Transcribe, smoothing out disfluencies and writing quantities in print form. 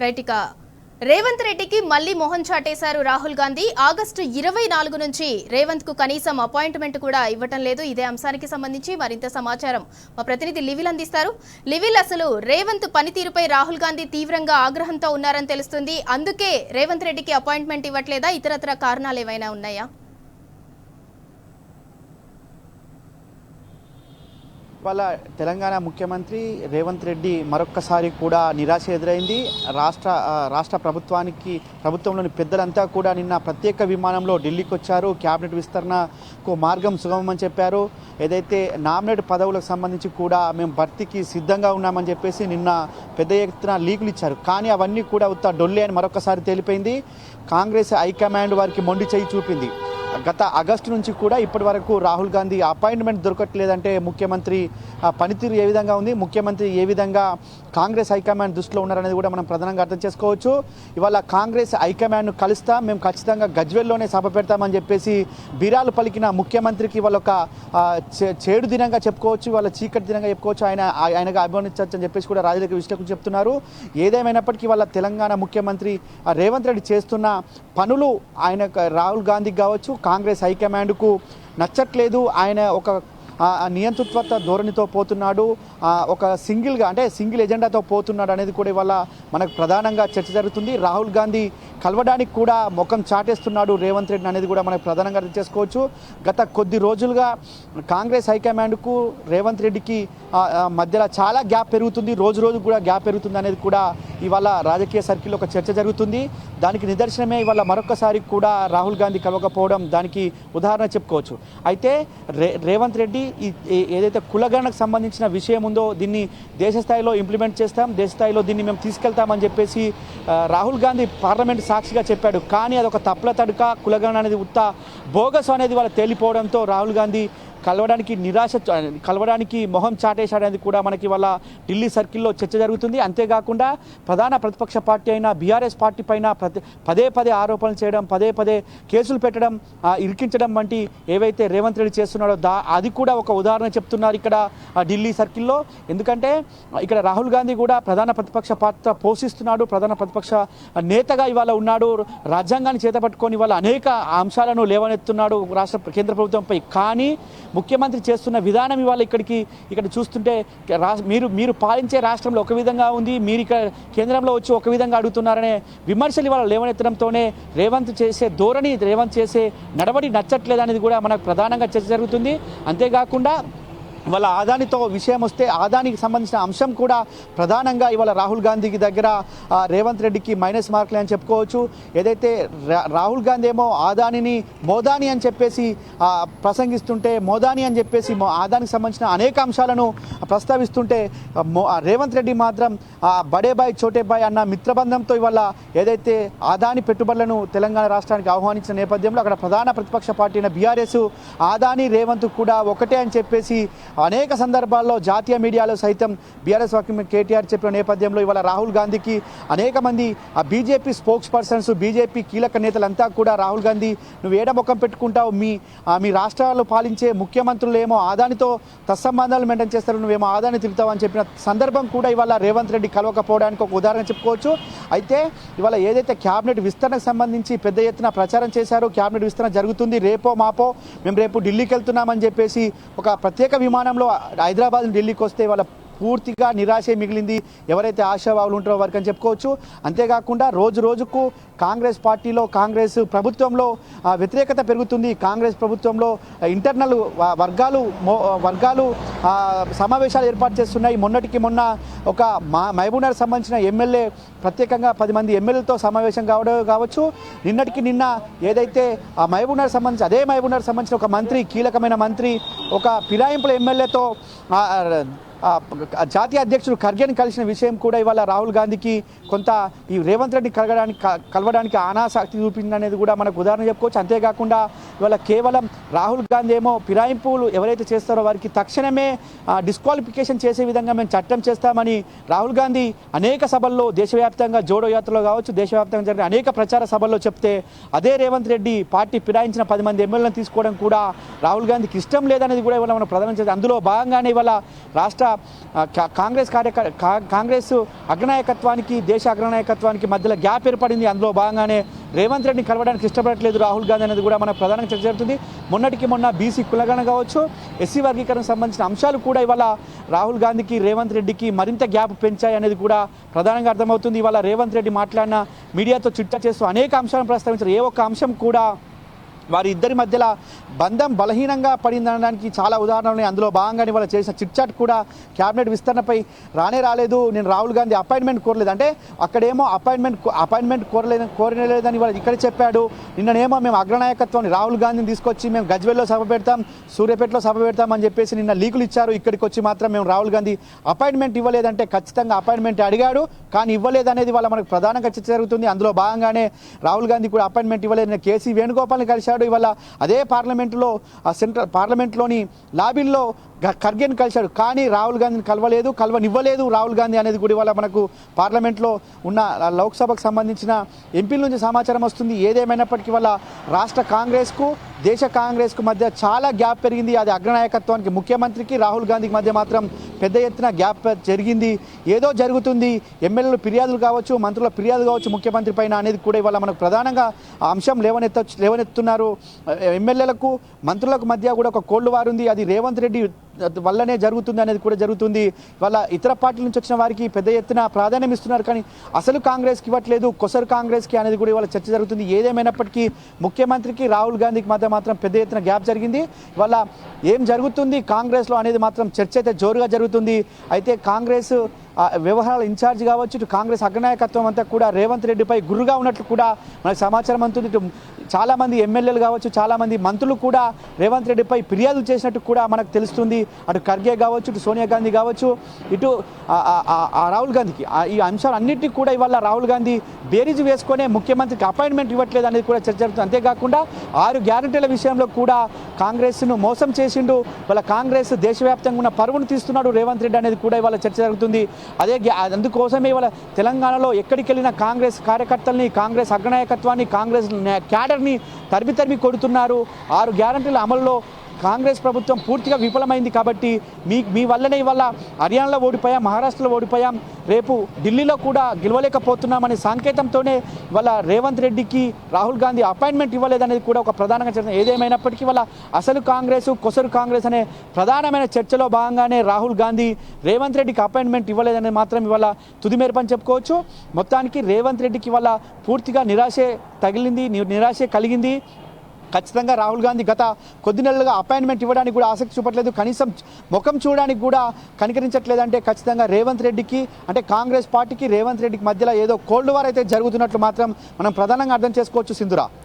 Right ఇక రేవంత్ రెడ్డికి మళ్లీ మొహం చాటేశారు రాహుల్ గాంధీ. ఆగస్టు 24 నుంచి రేవంత్ కు కనీసం అపాయింట్మెంట్ కూడా ఇవ్వటం లేదు. ఇదే అంశానికి సంబంధించి మరింత సమాచారం మా ప్రతినిధి లివిల్ అందిస్తారు. లివిల్, అసలు రేవంత్ పనితీరుపై రాహుల్ గాంధీ తీవ్రంగా ఆగ్రహంతో ఉన్నారని తెలుస్తుంది. అందుకే రేవంత్ రెడ్డికి అపాయింట్మెంట్ ఇవ్వట్లేదా? ఇతరత్ర కారణాలు ఏమైనా ఉన్నాయా? వాళ్ళ తెలంగాణ ముఖ్యమంత్రి రేవంత్ రెడ్డి మరొక్కసారి కూడా నిరాశ ఎదురైంది. రాష్ట్ర ప్రభుత్వంలోని పెద్దలంతా కూడా నిన్న ప్రత్యేక విమానంలో ఢిల్లీకి వచ్చారు. క్యాబినెట్ విస్తరణకు మార్గం సుగమమని చెప్పారు. ఏదైతే నామినేట్ పదవులకు సంబంధించి కూడా మేము భర్తీకి సిద్ధంగా ఉన్నామని చెప్పేసి నిన్న పెద్ద ఎత్తున లీకులు ఇచ్చారు. కానీ అవన్నీ కూడా ఉత్త డొల్లే అని మరొకసారి తేలిపోయింది. కాంగ్రెస్ హైకమాండ్ వారికి మొండి చేయి చూపింది. గత ఆగస్టు నుంచి కూడా ఇప్పటి వరకు రాహుల్ గాంధీ అపాయింట్మెంట్ దొరకట్లేదంటే ముఖ్యమంత్రి పనితీరు ఏ విధంగా ఉంది, ముఖ్యమంత్రి ఏ విధంగా కాంగ్రెస్ హైకమాండ్ దృష్టిలో ఉన్నారనేది కూడా మనం ప్రధానంగా అర్థం చేసుకోవచ్చు. ఇవాళ కాంగ్రెస్ హైకమాండ్ను కలుస్తాం, మేము ఖచ్చితంగా గజ్వేల్లోనే సభ పెడతామని చెప్పేసి బీరాలు పలికిన ముఖ్యమంత్రికి వాళ్ళ ఒక చేడు దినంగా చెప్పుకోవచ్చు, వాళ్ళ చీకటి దినంగా చెప్పుకోవచ్చు. ఆయనగా అభిమానించవచ్చు అని చెప్పేసి కూడా రాజకీయ విశ్లేషకులు చెప్తున్నారు. ఏదేమైనప్పటికీ వాళ్ళ తెలంగాణ ముఖ్యమంత్రి రేవంత్ రెడ్డి చేస్తున్న పనులు ఆయన రాహుల్ గాంధీకి కావచ్చు, కాంగ్రెస్ హైకమాండ్కు నచ్చట్లేదు. ఆయన ఒక నియంతృత్వ ధోరణితో పోతున్నాడు, ఒక సింగిల్ ఎజెండాతో పోతున్నాడు అనేది కూడా ఇవాళ మనకు ప్రధానంగా చర్చ జరుగుతుంది. రాహుల్ గాంధీ కలవడానికి కూడా ముఖం చాటేస్తున్నాడు రేవంత్ రెడ్డి అనేది కూడా మనకు ప్రధానంగా అర్థం చేసుకోవచ్చు. గత కొద్ది రోజులుగా కాంగ్రెస్ హైకమాండ్కు రేవంత్ రెడ్డికి మధ్యలో చాలా గ్యాప్ పెరుగుతుంది, రోజు కూడా గ్యాప్ పెరుగుతుంది అనేది కూడా ఇవాళ రాజకీయ సర్కిల్లో ఒక చర్చ జరుగుతుంది. దానికి నిదర్శనమే ఇవాళ మరొకసారి కూడా రాహుల్ గాంధీ కలవకపోవడం దానికి ఉదాహరణ చెప్పుకోవచ్చు. అయితే రేవంత్ రెడ్డి ఏదైతే కులగణకు సంబంధించిన విషయం ఉందో దీన్ని దేశ స్థాయిలో ఇంప్లిమెంట్ చేస్తాం, దేశ స్థాయిలో దీన్ని మేము తీసుకెళ్తామని చెప్పేసి రాహుల్ గాంధీ పార్లమెంట్ సాక్షిగా చెప్పాడు. కానీ అదొక తప్పుల తడుక, కులగణ అనేది ఉత్త బోగస్ అనేది వాళ్ళ తేలిపోవడంతో రాహుల్ గాంధీ కలవడానికి మొహం చాటేశాడనేది కూడా మనకి వాళ్ళ ఢిల్లీ సర్కిల్లో చర్చ జరుగుతుంది. అంతేకాకుండా ప్రధాన ప్రతిపక్ష పార్టీ అయిన బీఆర్ఎస్ పార్టీ పైన పదే ఆరోపణలు చేయడం, పదే కేసులు పెట్టడం, ఇరికించడం వంటి ఏవైతే రేవంత్ రెడ్డి చేస్తున్నాడో అది కూడా ఒక ఉదాహరణ చెప్తున్నారు ఇక్కడ ఢిల్లీ సర్కిల్లో. ఎందుకంటే ఇక్కడ రాహుల్ గాంధీ కూడా ప్రధాన ప్రతిపక్ష పాత్ర పోషిస్తున్నాడు, ప్రధాన ప్రతిపక్ష నేతగా ఇవాళ ఉన్నాడు. రాజ్యాంగాన్ని చేతపట్టుకొని ఇవాళ అనేక అంశాలను లేవనెత్తున్నాడు కేంద్ర ప్రభుత్వంపై. కానీ ముఖ్యమంత్రి చేస్తున్న విధానం ఇవాళ ఇక్కడ చూస్తుంటే మీరు పాలించే రాష్ట్రంలో ఒక విధంగా ఉంది, మీరు ఇక్కడ కేంద్రంలో వచ్చి ఒక విధంగా అడుగుతున్నారనే విమర్శలు ఇవాళ లేవనెత్తడంతోనే రేవంత్ చేసే ధోరణి, రేవంత్ చేసే నడవడి నచ్చట్లేదనేది కూడా మనకు ప్రధానంగా చర్చ జరుగుతుంది. అంతేకాకుండా ఇవాళ ఆదానితో విషయం వస్తే ఆదానికి సంబంధించిన అంశం కూడా ప్రధానంగా ఇవాళ రాహుల్ గాంధీకి దగ్గర రేవంత్ రెడ్డికి మైనస్ మార్కులు అని చెప్పుకోవచ్చు. ఏదైతే రాహుల్ గాంధీ ఏమో ఆదానిని మోదాని అని చెప్పేసి ప్రసంగిస్తుంటే, మోదాని అని చెప్పేసి ఆదానికి సంబంధించిన అనేక అంశాలను ప్రస్తావిస్తుంటే రేవంత్ రెడ్డి మాత్రం బడే బాయ్ చోటే బాయ్ అన్న మిత్రబంధంతో ఇవాళ ఏదైతే ఆదాని పెట్టుబడులను తెలంగాణ రాష్ట్రానికి ఆహ్వానించిన నేపథ్యంలో అక్కడ ప్రధాన ప్రతిపక్ష పార్టీ అయిన బీఆర్ఎస్ ఆదాని రేవంత్ కూడా ఒకటే అని చెప్పేసి అనేక సందర్భాల్లో జాతీయ మీడియాలో సైతం బీఆర్ఎస్ కేటీఆర్ చెప్పిన నేపథ్యంలో ఇవాళ రాహుల్ గాంధీకి అనేక మంది బీజేపీ స్పోక్స్ పర్సన్స్, బీజేపీ కీలక నేతలంతా కూడా రాహుల్ గాంధీ నువ్వు ఏడముఖం పెట్టుకుంటావు, మీ రాష్ట్రాల్లో పాలించే ముఖ్యమంత్రులు ఏమో ఆదానితో తత్సంబంధాలు మెయింటైన్ చేస్తారు, నువ్వేమో ఆదాని తిరుగుతావు అని చెప్పిన సందర్భం కూడా ఇవాళ రేవంత్ రెడ్డి కలవకపోవడానికి ఒక ఉదాహరణ చెప్పుకోవచ్చు. అయితే ఇవాళ ఏదైతే క్యాబినెట్ విస్తరణకు సంబంధించి పెద్ద ఎత్తున ప్రచారం చేశారో, క్యాబినెట్ విస్తరణ జరుగుతుంది, రేపో మాపో మేము రేపు ఢిల్లీకి వెళ్తున్నామని చెప్పేసి ఒక ప్రత్యేక విమానంలో హైదరాబాద్ ఢిల్లీకి వస్తే వాళ్ళ పూర్తిగా నిరాశే మిగిలింది ఎవరైతే ఆశావాహులు ఉంటారో వారికి అని చెప్పుకోవచ్చు. అంతేకాకుండా రోజుకు కాంగ్రెస్ పార్టీలో, కాంగ్రెస్ ప్రభుత్వంలో వ్యతిరేకత పెరుగుతుంది. కాంగ్రెస్ ప్రభుత్వంలో ఇంటర్నల్ వర్గాలు సమావేశాలు ఏర్పాటు చేస్తున్నాయి. మొన్న ఒక మహబూబ్నగర్ సంబంధించిన ఎమ్మెల్యే ప్రత్యేకంగా 10 మంది ఎమ్మెల్యేలతో సమావేశం కావచ్చు. నిన్న ఏదైతే మహబూబ్నగర్ సంబంధించిన ఒక మంత్రి, కీలకమైన మంత్రి ఒక ఫిరాయింపుల ఎమ్మెల్యేతో జాతీయ అధ్యక్షుడు ఖర్గేని కలిసిన విషయం కూడా ఇవాళ రాహుల్ గాంధీకి కొంత ఈ రేవంత్ రెడ్డి కలవడానికి అనాసక్తి చూపిందనేది కూడా మనకు ఉదాహరణ చెప్పుకోవచ్చు. అంతేకాకుండా ఇవాళ కేవలం రాహుల్ గాంధీ ఏమో ఫిరాయింపులు ఎవరైతే చేస్తారో వారికి తక్షణమే డిస్క్వాలిఫికేషన్ చేసే విధంగా మేము చట్టం చేస్తామని రాహుల్ గాంధీ అనేక సభల్లో దేశవ్యాప్తంగా జోడో యాత్రలో కావచ్చు, దేశవ్యాప్తంగా జరిగిన అనేక ప్రచార సభల్లో చెప్తే అదే రేవంత్ రెడ్డి పార్టీ ఫిరాయించిన 10 మంది ఎమ్మెల్యేలను తీసుకోవడం కూడా రాహుల్ గాంధీకి ఇష్టం లేదనేది కూడా ఇవాళ మనం ప్రధానం చేస్తాం. అందులో భాగంగానే ఇవాళ రాష్ట్ర కాంగ్రెస్ అగ్రనాయకత్వానికి దేశ అగ్రనాయకత్వానికి మధ్యలో గ్యాప్ ఏర్పడింది. అందులో భాగంగానే రేవంత్ రెడ్డిని కలవడానికి ఇష్టపడట్లేదు రాహుల్ గాంధీ అనేది కూడా మనకు ప్రధానంగా చర్చ జరుగుతుంది. మొన్నటికి మొన్న బీసీ కులగణ కావచ్చు, ఎస్సీ వర్గీకరణకు సంబంధించిన అంశాలు కూడా ఇవాళ రాహుల్ గాంధీకి రేవంత్ రెడ్డికి మరింత గ్యాప్ పెంచాయి అనేది కూడా ప్రధానంగా అర్థమవుతుంది. ఇవాళ రేవంత్ రెడ్డి మాట్లాడిన మీడియాతో చిట్టా చేస్తూ అనేక అంశాలను ప్రస్తావించారు. ఏ ఒక్క అంశం కూడా వారి ఇద్దరి మధ్యలో బంధం బలహీనంగా పడిందనడానికి చాలా ఉదాహరణలు. అందులో భాగంగానే వాళ్ళు చేసిన చిట్చాట్ కూడా క్యాబినెట్ విస్తరణపై రాలేదు, నేను రాహుల్ గాంధీ అపాయింట్మెంట్ కోరలేదు అంటే అక్కడేమో అపాయింట్మెంట్ కోరలేదని వాళ్ళు ఇక్కడ చెప్పాడు. నిన్ననేమో మేము అగ్రనాయకత్వాన్ని రాహుల్ గాంధీని తీసుకొచ్చి మేము గజ్వేల్లో సభ పెడతాం, సూర్యాపేటలో సభ పెడతాం అని చెప్పేసి నిన్న లీకులు ఇచ్చారు. ఇక్కడికి వచ్చి మాత్రం మేము రాహుల్ గాంధీ అపాయింట్మెంట్ ఇవ్వలేదంటే ఖచ్చితంగా అపాయింట్మెంట్ అడిగాడు కానీ ఇవ్వలేదనేది వాళ్ళ మనకు ప్రధానంగా చర్చ జరుగుతుంది. అందులో భాగంగానే రాహుల్ గాంధీ కూడా అపాయింట్మెంట్ ఇవ్వలేదు. కేసీ వేణుగోపాల్ని కలిశాడు. ఇవాళ అదే పార్లమెంటులో సెంట్రల్ పార్లమెంట్లోని లాబీల్లో ఖర్గేని కలిశాడు కానీ రాహుల్ గాంధీని కలవనివ్వలేదు రాహుల్ గాంధీ అనేది కూడా ఇవాళ మనకు పార్లమెంట్లో ఉన్న లోక్సభకు సంబంధించిన ఎంపీల నుంచి సమాచారం వస్తుంది. ఏదేమైనప్పటికీ వాళ్ళ రాష్ట్ర కాంగ్రెస్కు దేశ కాంగ్రెస్కు మధ్య చాలా గ్యాప్ పెరిగింది. అది అగ్రనాయకత్వానికి ముఖ్యమంత్రికి రాహుల్ గాంధీకి మధ్య మాత్రం పెద్ద ఎత్తున గ్యాప్ జరిగింది. ఏదో జరుగుతుంది, ఎమ్మెల్యేలు ఫిర్యాదులు కావచ్చు, మంత్రుల ఫిర్యాదు కావచ్చు ముఖ్యమంత్రి పైన అనేది కూడా ఇవాళ మనకు ప్రధానంగా అంశం లేవనెత్తున్నారు. ఎమ్మెల్యేలకు మంత్రులకు మధ్య కూడా ఒక కోల్డ్ వార్ ఉంది. అది రేవంత్ రెడ్డి వల్లనే జరుగుతుంది అనేది కూడా జరుగుతుంది. వాళ్ళ ఇతర పార్టీల నుంచి వచ్చిన వారికి పెద్ద ఎత్తున ప్రాధాన్యం ఇస్తున్నారు కానీ అసలు కాంగ్రెస్కి ఇవ్వట్లేదు, కొసరు కాంగ్రెస్కి అనేది కూడా ఇవాళ చర్చ జరుగుతుంది. ఏదేమైనప్పటికీ ముఖ్యమంత్రికి రాహుల్ గాంధీకి మధ్య మాత్రం పెద్ద ఎత్తున గ్యాప్ జరిగింది. ఇవాళ ఏం జరుగుతుంది కాంగ్రెస్లో అనేది మాత్రం చర్చ అయితే జోరుగా జరుగుతుంది. అయితే కాంగ్రెస్ వ్యవహారాల ఇన్ఛార్జ్ కావచ్చు, ఇటు కాంగ్రెస్ అగ్రనాయకత్వం అంతా కూడా రేవంత్ రెడ్డిపై గుర్రుగా ఉన్నట్లు కూడా మనకు సమాచారం అందుతుంది. ఇటు చాలామంది ఎమ్మెల్యేలు కావచ్చు, చాలామంది మంత్రులు కూడా రేవంత్ రెడ్డిపై ఫిర్యాదులు చేసినట్టు కూడా మనకు తెలుస్తుంది. అటు ఖర్గే కావచ్చు, ఇటు సోనియా గాంధీ కావచ్చు, ఇటు రాహుల్ గాంధీకి ఈ అంశాలు అన్నింటినీ కూడా ఇవాళ రాహుల్ గాంధీ బేరీజు వేసుకొనే ముఖ్యమంత్రికి అపాయింట్మెంట్ ఇవ్వట్లేదు అనేది కూడా చర్చ జరుగుతుంది. అంతేకాకుండా 6 గ్యారెంటీల విషయంలో కూడా కాంగ్రెస్ను మోసం చేసిండు, వాళ్ళ కాంగ్రెస్ దేశవ్యాప్తంగా ఉన్న పరువును తీస్తున్నాడు రేవంత్ రెడ్డి అనేది కూడా ఇవాళ చర్చ జరుగుతుంది. అందుకోసమే ఇవాళ తెలంగాణలో ఎక్కడికి వెళ్ళిన కాంగ్రెస్ కార్యకర్తల్ని, కాంగ్రెస్ అగ్రనాయకత్వాన్ని, కాంగ్రెస్ క్యాడర్ని తరిమి కొడుతున్నారు. 6 గ్యారెంటీల అమలులో కాంగ్రెస్ ప్రభుత్వం పూర్తిగా విఫలమైంది కాబట్టి మీ వల్లనే ఇవాళ హర్యానాలో ఓడిపోయాం, మహారాష్ట్రలో ఓడిపోయాం, రేపు ఢిల్లీలో కూడా గెలవలేకపోతున్నామనే సంకేతంతోనే ఇవాళ రేవంత్ రెడ్డికి రాహుల్ గాంధీ అపాయింట్మెంట్ ఇవ్వలేదనేది కూడా ఒక ప్రధానంగా చర్చ. ఏదేమైనప్పటికీ ఇవాళ అసలు కాంగ్రెస్ కొసరు కాంగ్రెస్ అనే ప్రధానమైన చర్చలో భాగంగానే రాహుల్ గాంధీ రేవంత్ రెడ్డికి అపాయింట్మెంట్ ఇవ్వలేదనేది మాత్రం ఇవాళ తుది మేరపని చెప్పుకోవచ్చు. మొత్తానికి రేవంత్ రెడ్డికి ఇవాళ పూర్తిగా నిరాశే కలిగింది. ఖచ్చితంగా రాహుల్ గాంధీ గత కొద్ది నెలలుగా అపాయింట్మెంట్ ఇవ్వడానికి కూడా ఆసక్తి చూపట్లేదు, కనీసం ముఖం చూడడానికి కూడా కనికరించట్లేదంటే ఖచ్చితంగా రేవంత్ రెడ్డికి అంటే కాంగ్రెస్ పార్టీకి రేవంత్ రెడ్డికి మధ్యలో ఏదో కోల్డ్ వార్ అయితే జరుగుతున్నట్లు మాత్రం మనం ప్రధానంగా అర్థం చేసుకోవచ్చు. సింధురా.